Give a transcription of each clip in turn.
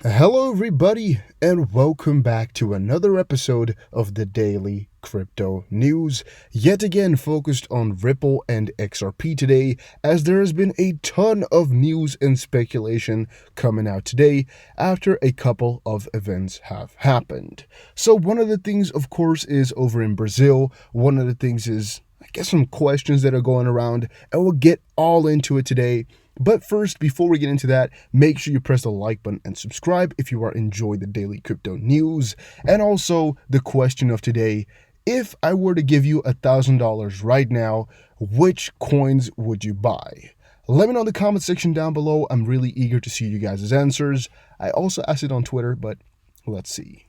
Hello, everybody, and welcome back to another episode of the Daily Crypto News. Yet again, focused on Ripple and XRP today, as there has been a ton of news and speculation coming out today after a couple of events have happened. So, one of the things, of course, is over in Brazil. One of the things is, I guess, some questions that are going around, and we'll get all into it today. But first, before we get into that, make sure you press the like button and subscribe if you are enjoying the daily crypto news. And also, the question of today, if I were to give you $1,000 right now, which coins would you buy? Let me know in the comment section down below. I'm really eager to see you guys' answers. I also asked it on Twitter, but let's see.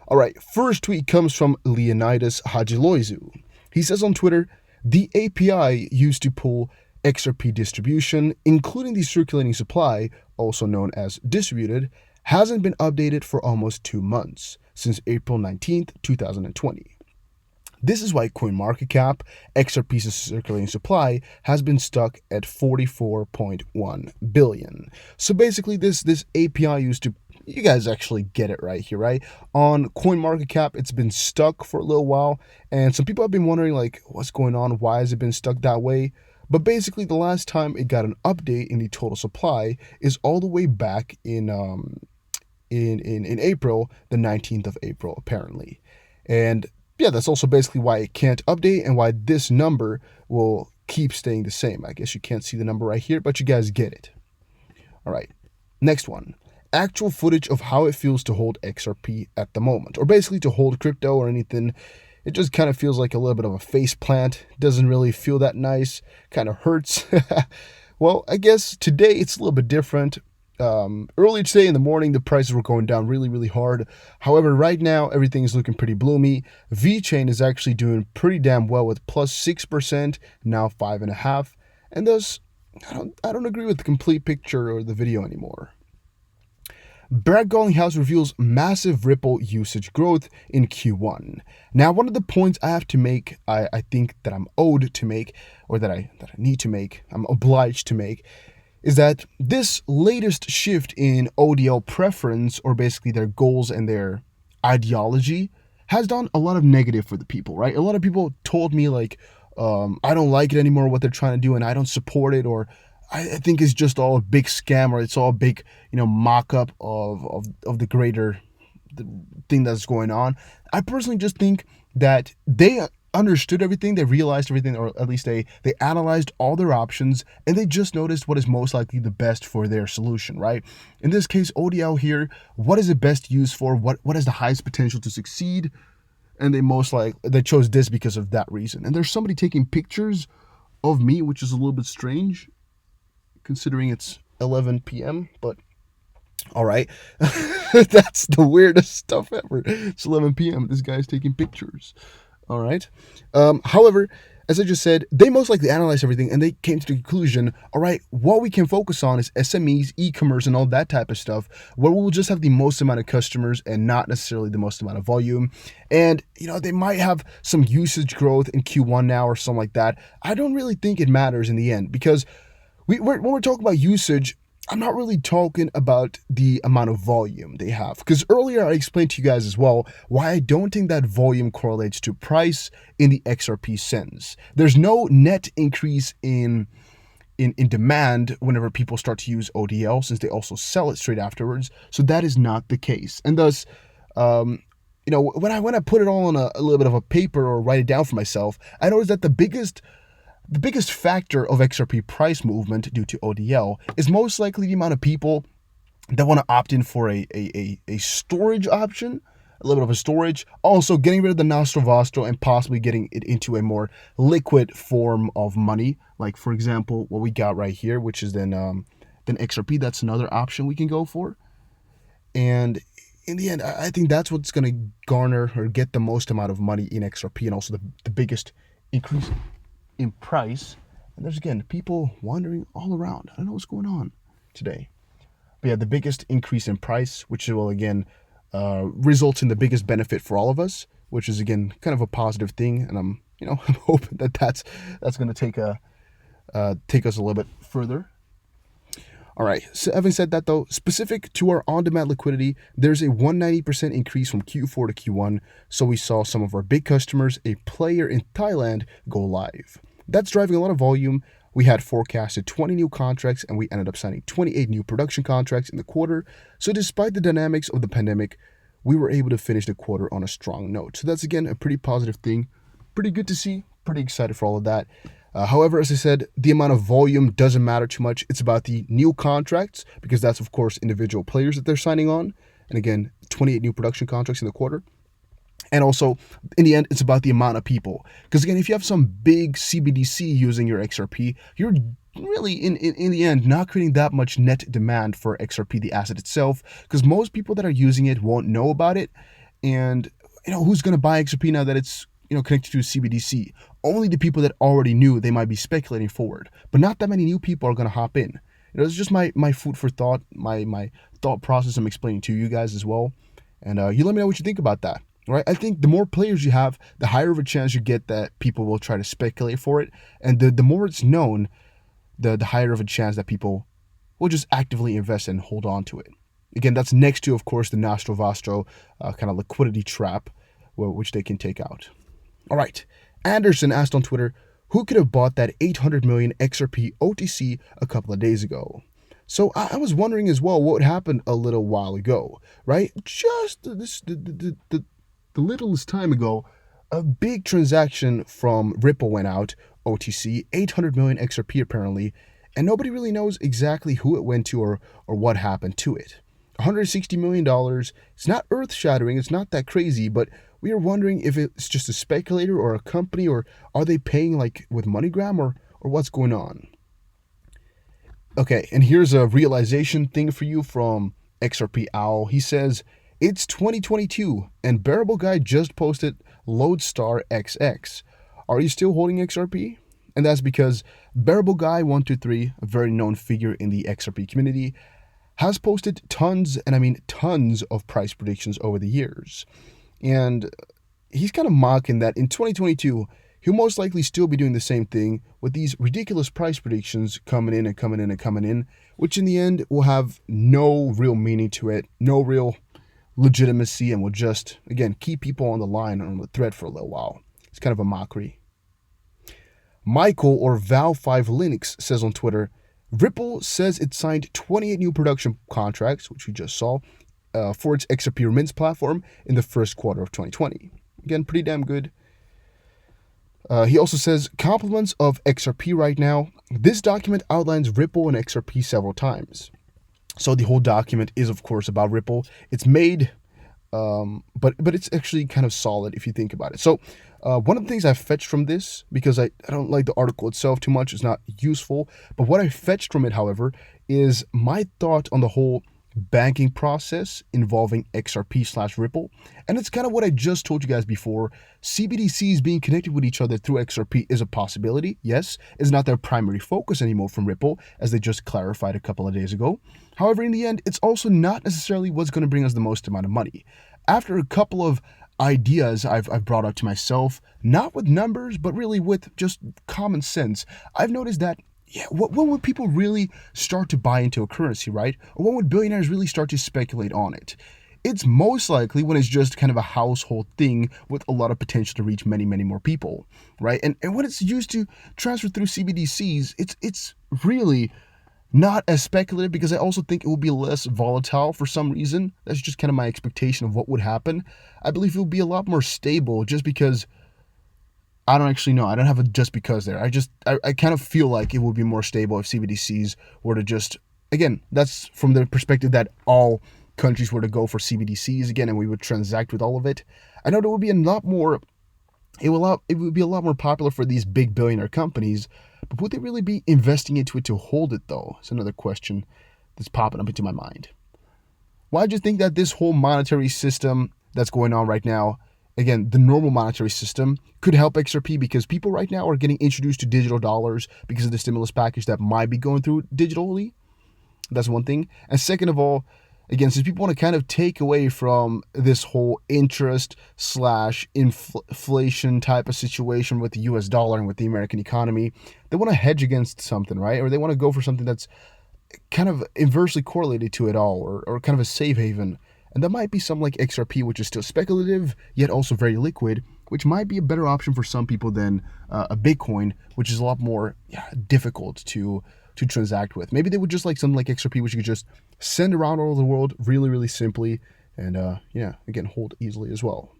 All right, first tweet comes from Leonidas Hajiloizu. He says on Twitter, the API used to pull XRP distribution, including the circulating supply, also known as distributed, hasn't been updated for almost 2 months, since April 19th, 2020. This is why CoinMarketCap, XRP's circulating supply, has been stuck at 44.1 billion. So basically this API used to, you guys actually get it right here, right? On CoinMarketCap, it's been stuck for a little while, and some people have been wondering, like, what's going on? Why has it been stuck that way? But basically, the last time it got an update in the total supply is all the way back in April, the 19th of April, apparently. And yeah, that's also basically why it can't update and why this number will keep staying the same. I guess you can't see the number right here, but you guys get it. All right, next one. Actual footage of how it feels to hold XRP at the moment, or basically to hold crypto or anything. It just kind of feels like a little bit of a face plant. Doesn't really feel that nice. Kind of hurts. Well, I guess today it's a little bit different. Earlier today in the morning, the prices were going down really, really hard. However, right now, everything is looking pretty bloomy. VeChain is actually doing pretty damn well with plus 6%, now 5.5%. And thus, I don't agree with the complete picture or the video anymore. Brad Garlinghouse reveals massive Ripple usage growth in Q1. Now, one of the points I have to make, I think that I'm owed to make, or that I need to make, I'm obliged to make, is that this latest shift in ODL preference, or basically their goals and their ideology, has done a lot of negative for the people, right? A lot of people told me, like, I don't like it anymore, what they're trying to do, and I don't support it, or I think it's just all a big scam, or it's all a big, mock-up of the greater thing that's going on. I personally just think that they understood everything, they realized everything, or at least they analyzed all their options, and they just noticed what is most likely the best for their solution, right? In this case, ODL here, what is it best used for? What has the highest potential to succeed? And they chose this because of that reason. And there's somebody taking pictures of me, which is a little bit strange, considering it's 11 p.m., but all right. That's the weirdest stuff ever. It's 11 p.m. This guy's taking pictures. All right. However, as I just said, they most likely analyzed everything and they came to the conclusion, all right, what we can focus on is SMEs, e-commerce, and all that type of stuff, where we'll just have the most amount of customers and not necessarily the most amount of volume. And, they might have some usage growth in Q1 now or something like that. I don't really think it matters in the end, because when we're talking about usage, I'm not really talking about the amount of volume they have. Because earlier I explained to you guys as well why I don't think that volume correlates to price in the XRP sense. There's no net increase in demand whenever people start to use ODL, since they also sell it straight afterwards. So that is not the case. And thus, when I put it all on a little bit of a paper or write it down for myself, I noticed that the biggest factor of XRP price movement due to ODL is most likely the amount of people that want to opt in for a storage option, a little bit of a storage. Also, getting rid of the Nostro Vostro and possibly getting it into a more liquid form of money. Like, for example, what we got right here, which is then XRP. That's another option we can go for. And in the end, I think that's what's going to garner or get the most amount of money in XRP, and also the biggest increase in price. And there's, again, people wandering all around. I don't know what's going on today. But yeah, the biggest increase in price, which will, again, result in the biggest benefit for all of us, which is, again, kind of a positive thing. And I'm hoping that's going to take us a little bit further. All right, so having said that though, specific to our on-demand liquidity, there's a 190% increase from Q4 to Q1. So we saw some of our big customers, a player in Thailand, go live. That's driving a lot of volume. We had forecasted 20 new contracts and we ended up signing 28 new production contracts in the quarter. So despite the dynamics of the pandemic, we were able to finish the quarter on a strong note. So that's again a pretty positive thing. Pretty good to see. Pretty excited for all of that. However, as I said, the amount of volume doesn't matter too much. It's about the new contracts because that's, of course, individual players that they're signing on. And again, 28 new production contracts in the quarter. And also, in the end, it's about the amount of people. Because again, if you have some big CBDC using your XRP, you're really, in the end, not creating that much net demand for XRP, the asset itself. Because most people that are using it won't know about it. And, who's going to buy XRP now that it's connected to CBDC? Only the people that already knew they might be speculating forward, but not that many new people are going to hop in. It's just my food for thought, my thought process I'm explaining to you guys as well. And you let me know what you think about that. Right? I think the more players you have, the higher of a chance you get that people will try to speculate for it. And the more it's known, the higher of a chance that people will just actively invest and hold on to it. Again, that's next to, of course, the Nostro Vostro kind of liquidity trap, which they can take out. All right. Anderson asked on Twitter, who could have bought that 800 million XRP OTC a couple of days ago? So I was wondering as well what happened a little while ago, right? Just the littlest time ago, a big transaction from Ripple went out, OTC, 800 million XRP apparently, and nobody really knows exactly who it went to or what happened to it. $160 million, it's not earth-shattering, it's not that crazy, but we are wondering if it's just a speculator or a company, or are they paying like with MoneyGram or what's going on? Okay, and here's a realization thing for you from XRP Owl. He says, it's 2022 and Bearable Guy just posted Lodestar XX. Are you still holding XRP? And that's because Bearable Guy 123, a very known figure in the XRP community, has posted tons, and I mean tons, of price predictions over the years. And he's kind of mocking that in 2022, he'll most likely still be doing the same thing with these ridiculous price predictions coming in and coming in and coming in, which in the end will have no real meaning to it, no real legitimacy, and will just, again, keep people on the line on the thread for a little while. It's kind of a mockery. Michael, or Val5 Linux, says on Twitter, Ripple says it signed 28 new production contracts, which we just saw, for its XRP remittance platform in the first quarter of 2020. Again, pretty damn good. He also says, compliments of XRP right now. This document outlines Ripple and XRP several times. So the whole document is, of course, about Ripple. It's made, but it's actually kind of solid if you think about it. So one of the things I fetched from this, because I don't like the article itself too much, it's not useful, but what I fetched from it, however, is my thought on the whole banking process involving XRP/Ripple. And it's kind of what I just told you guys before. CBDCs being connected with each other through XRP is a possibility. Yes, it's not their primary focus anymore from Ripple, as they just clarified a couple of days ago. However, in the end, it's also not necessarily what's going to bring us the most amount of money. After a couple of ideas I've brought up to myself, not with numbers, but really with just common sense, I've noticed that when would people really start to buy into a currency, right? Or when would billionaires really start to speculate on it? It's most likely when it's just kind of a household thing with a lot of potential to reach many, many more people, right? And when it's used to transfer through CBDCs, it's really not as speculative, because I also think it will be less volatile for some reason. That's just kind of my expectation of what would happen. I believe it will be a lot more stable, just because I don't actually know. I don't have a just because there. I kind of feel like it would be more stable if CBDCs were to just, again, that's from the perspective that all countries were to go for CBDCs again, and we would transact with all of it. I know there would be a lot more, it would be a lot more popular for these big billionaire companies, but would they really be investing into it to hold it though? It's another question that's popping up into my mind. Why do you think that this whole monetary system that's going on right now, again, the normal monetary system, could help XRP? Because people right now are getting introduced to digital dollars because of the stimulus package that might be going through digitally. That's one thing. And second of all, again, since people want to kind of take away from this whole interest/inflation type of situation with the US dollar and with the American economy, they want to hedge against something, right? Or they want to go for something that's kind of inversely correlated to it all, or kind of a safe haven. And that might be something like XRP, which is still speculative, yet also very liquid, which might be a better option for some people than a Bitcoin, which is a lot more difficult to transact with. Maybe they would just like something like XRP, which you could just send around all over the world really, really simply, and again, hold easily as well.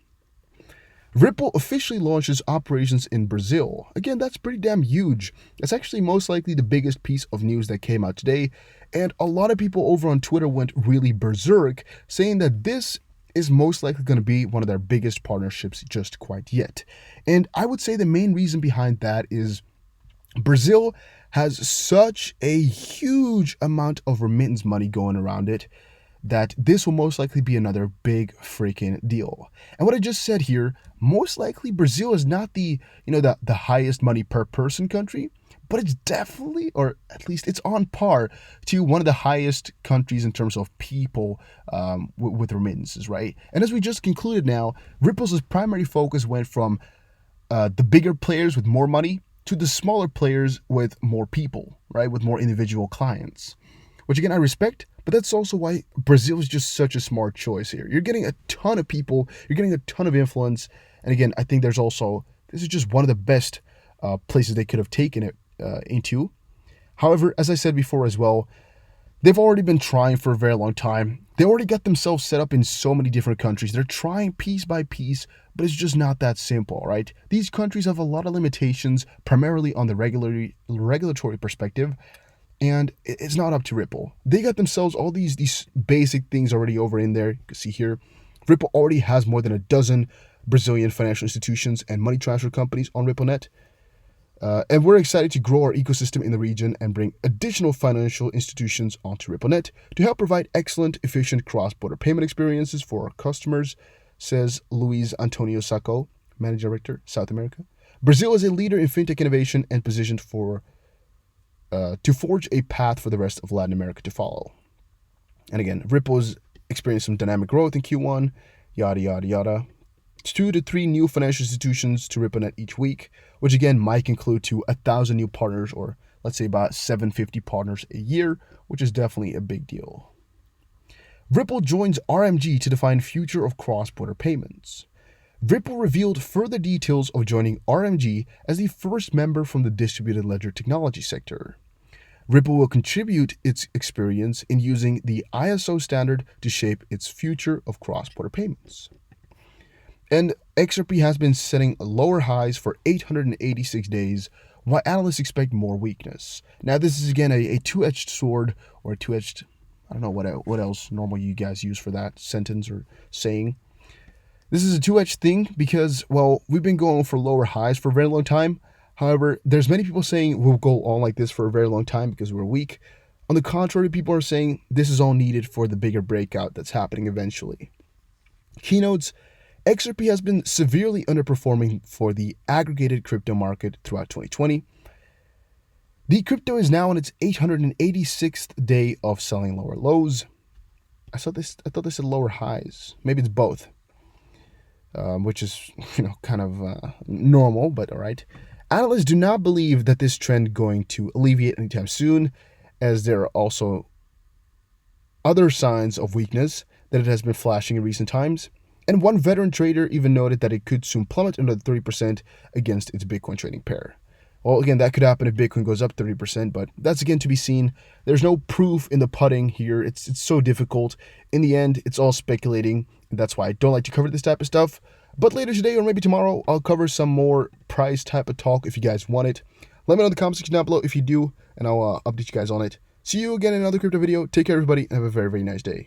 Ripple officially launches operations in Brazil. Again, that's pretty damn huge. That's actually most likely the biggest piece of news that came out today. And a lot of people over on Twitter went really berserk, saying that this is most likely going to be one of their biggest partnerships just quite yet. And I would say the main reason behind that is Brazil has such a huge amount of remittance money going around it that this will most likely be another big freaking deal. And what I just said here, most likely Brazil is not the highest money per person country, but it's definitely, or at least it's on par to one of the highest countries in terms of people with remittances, right? And as we just concluded now, Ripple's primary focus went from the bigger players with more money to the smaller players with more people, right? With more individual clients, which again, I respect. But that's also why Brazil is just such a smart choice here. You're getting a ton of people, you're getting a ton of influence. And again, I think this is just one of the best places they could have taken it into. However, as I said before as well, they've already been trying for a very long time. They already got themselves set up in so many different countries. They're trying piece by piece, but it's just not that simple, right? These countries have a lot of limitations, primarily on the regulatory perspective. And it's not up to Ripple. They got themselves all these basic things already over in there. You can see here, Ripple already has more than a dozen Brazilian financial institutions and money transfer companies on RippleNet. And we're excited to grow our ecosystem in the region and bring additional financial institutions onto RippleNet to help provide excellent, efficient cross-border payment experiences for our customers, says Luis Antonio Sacco, Managing Director, South America. Brazil is a leader in fintech innovation and positioned to forge a path for the rest of Latin America to follow. And again, Ripple's experienced some dynamic growth in Q1, yada, yada, yada. 2 to 3 new financial institutions to RippleNet each week, which again might conclude to 1,000 new partners, or let's say about 750 partners a year, which is definitely a big deal. Ripple joins RMG to define future of cross-border payments. Ripple revealed further details of joining RMG as the first member from the distributed ledger technology sector. Ripple will contribute its experience in using the ISO standard to shape its future of cross-border payments. And XRP has been setting lower highs for 886 days, while analysts expect more weakness. Now, this is again a two-edged sword, or a two-edged, I don't know what else normally you guys use for that sentence or saying. This is a two-edged thing because, well, we've been going for lower highs for a very long time. However, there's many people saying we'll go on like this for a very long time because we're weak. On the contrary, people are saying this is all needed for the bigger breakout that's happening eventually. Keynotes: XRP has been severely underperforming for the aggregated crypto market throughout 2020. The crypto is now on its 886th day of selling lower lows. I thought they said lower highs. Maybe it's both. Which is, kind of normal, but all right. Analysts do not believe that this trend going to alleviate anytime soon, as there are also other signs of weakness that it has been flashing in recent times. And one veteran trader even noted that it could soon plummet another 30% against its Bitcoin trading pair. Well, again, that could happen if Bitcoin goes up 30%, but that's again to be seen. There's no proof in the putting here. It's so difficult. In the end, it's all speculating, and that's why I don't like to cover this type of stuff. But later today, or maybe tomorrow, I'll cover some more price type of talk if you guys want it. Let me know in the comment section down below if you do, and I'll update you guys on it. See you again in another crypto video. Take care, everybody, and have a very, very nice day.